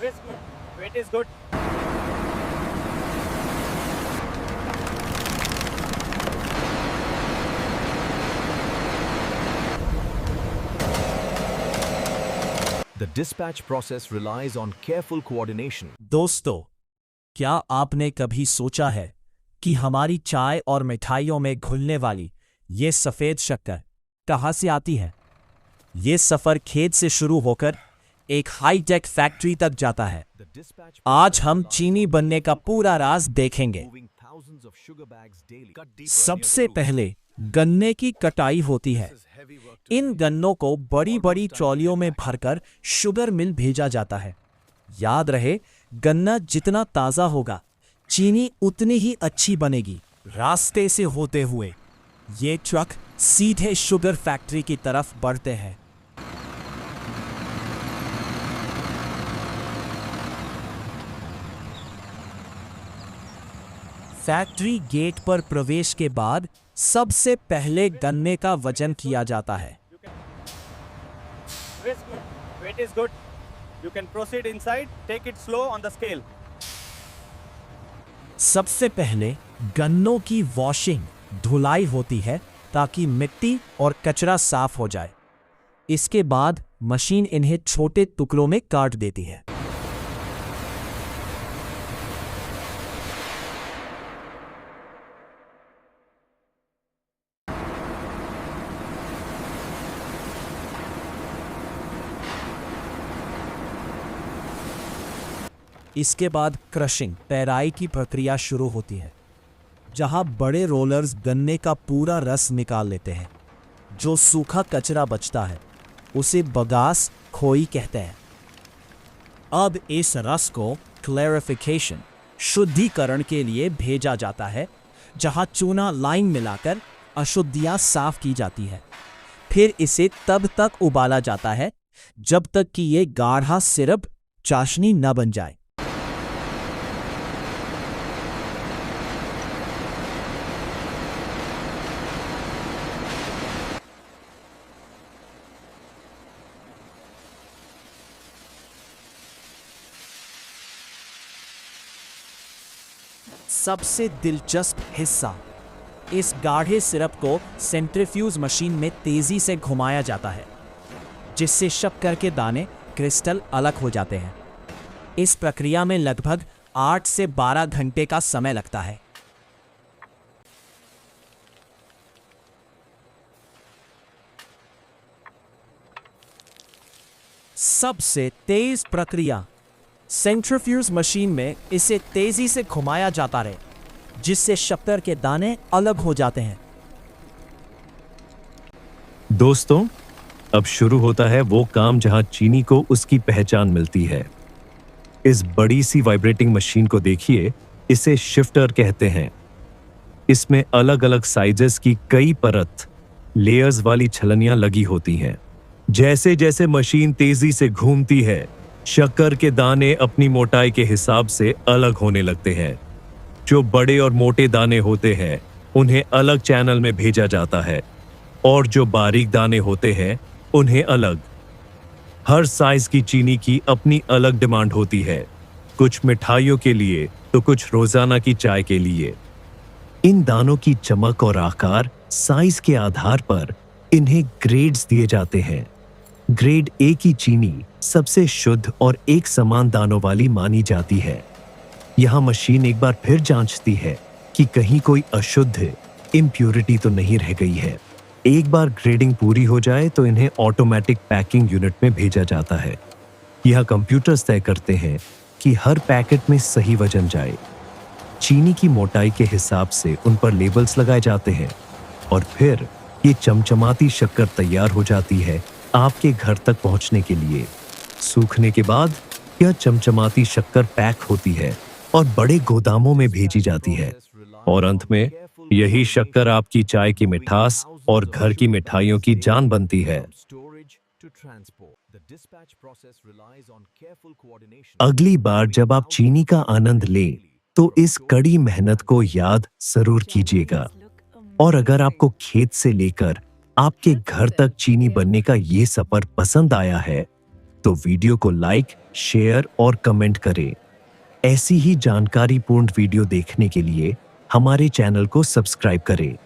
Whiskey. Wait is good. The dispatch process relies on careful coordination. दोस्तों, क्या आपने कभी सोचा है कि हमारी चाय और मिठाइयों में घुलने वाली ये सफेद शक्कर कहाँ से आती है? ये सफर खेत से शुरू होकर एक हाईटेक फैक्ट्री तक जाता है। The dispatch आज हम चीनी बनने का पूरा राज देखेंगे। moving thousands of sugar bags daily. Cut deeper सबसे पहले गन्ने की कटाई होती है। heavy work. इन गन्नों को बड़ी बड़ी ट्रॉलियों में भरकर शुगर मिल भेजा जाता है। याद रहे, गन्ना जितना ताज़ा होगा, चीनी उतनी ही अच्छी बनेगी। रास्ते से होते हुए ये ट्रक सीधे शुगर फैक्ट्री की तरफ बढ़ते हैं। फैक्ट्री गेट पर प्रवेश के बाद सबसे पहले गन्ने का वजन किया जाता है। Whiskey. Wait is good. You can proceed inside. Take it slow on the scale. सबसे पहले गन्नों की वॉशिंग, धुलाई होती है ताकि मिट्टी और कचरा साफ हो जाए। इसके बाद मशीन इन्हें छोटे टुकड़ों में काट देती है। इसके बाद क्रशिंग, पेराई की प्रक्रिया शुरू होती है, जहां बड़े रोलर्स गन्ने का पूरा रस निकाल लेते हैं। जो सूखा कचरा बचता है उसे बगास, खोई कहते हैं। अब इस रस को क्लैरिफिकेशन, शुद्धिकरण के लिए भेजा जाता है, जहां चूना लाइन मिलाकर अशुद्धियां साफ की जाती है। फिर इसे तब तक उबाला जाता है जब तक कि ये गाढ़ा सिरप, चाशनी न बन जाए। सबसे दिलचस्प हिस्सा, इस गाढ़े सिरप को सेंट्रीफ्यूज मशीन में तेजी से घुमाया जाता है, जिससे शक्कर के दाने, क्रिस्टल अलग हो जाते हैं। इस प्रक्रिया में लगभग 8 से 12 घंटे का समय लगता है। सबसे तेज प्रक्रिया, सेंट्रीफ्यूज मशीन में इसे तेजी से घुमाया जाता है, जिससे शक्कर के दाने अलग हो जाते हैं। दोस्तों, अब शुरू होता है वो काम जहां चीनी को उसकी पहचान मिलती है। इस बड़ी सी वाइब्रेटिंग मशीन को देखिए, इसे शिफ्टर कहते हैं। इसमें अलग अलग साइजेस की कई परत, लेयर्स वाली छलनियां लगी होती हैं। जैसे जैसे मशीन तेजी से घूमती है, शक्कर के दाने अपनी मोटाई के हिसाब से अलग होने लगते हैं। जो बड़े और मोटे दाने होते हैं, उन्हें अलग चैनल में भेजा जाता है, और जो बारीक दाने होते हैं, उन्हें अलग। हर साइज की चीनी की अपनी अलग डिमांड होती है, कुछ मिठाइयों के लिए तो कुछ रोजाना की चाय के लिए। इन दानों की चमक और आकार, साइज के आधार पर इन्हें ग्रेड्स दिए जाते हैं। ग्रेड ए की चीनी सबसे शुद्ध और एक समान दानों वाली मानी जाती है। यहां मशीन एक बार फिर जांचती है कि कहीं कोई अशुद्ध, इम्प्यूरिटी तो नहीं रह गई है। एक बार ग्रेडिंग पूरी हो जाए तो इन्हें ऑटोमेटिक पैकिंग यूनिट में भेजा जाता है। यह कंप्यूटर्स तय करते हैं कि हर पैकेट में सही वजन जाए। चीनी की मोटाई के हिसाब से उन पर लेबल्स लगाए जाते हैं, और फिर ये चमचमाती शक्कर तैयार हो जाती है आपके घर तक पहुंचने के लिए। सूखने के बाद यह चमचमाती शक्कर पैक होती है और बड़े गोदामों में भेजी जाती है, और अंत में यही शक्कर आपकी चाय की मिठास और घर की मिठाइयों की जान बनती है। Storage to transport. The dispatch process relies on careful coordination. अगली बार जब आप चीनी का आनंद लें, तो इस कड़ी मेहनत को याद जरूर कीजिएगा। और अगर आपको खेत से लेकर आपके घर तक चीनी बनने का ये सफर पसंद आया है, तो वीडियो को लाइक, शेयर और कमेंट करें। ऐसी ही जानकारीपूर्ण वीडियो देखने के लिए हमारे चैनल को सब्सक्राइब करें।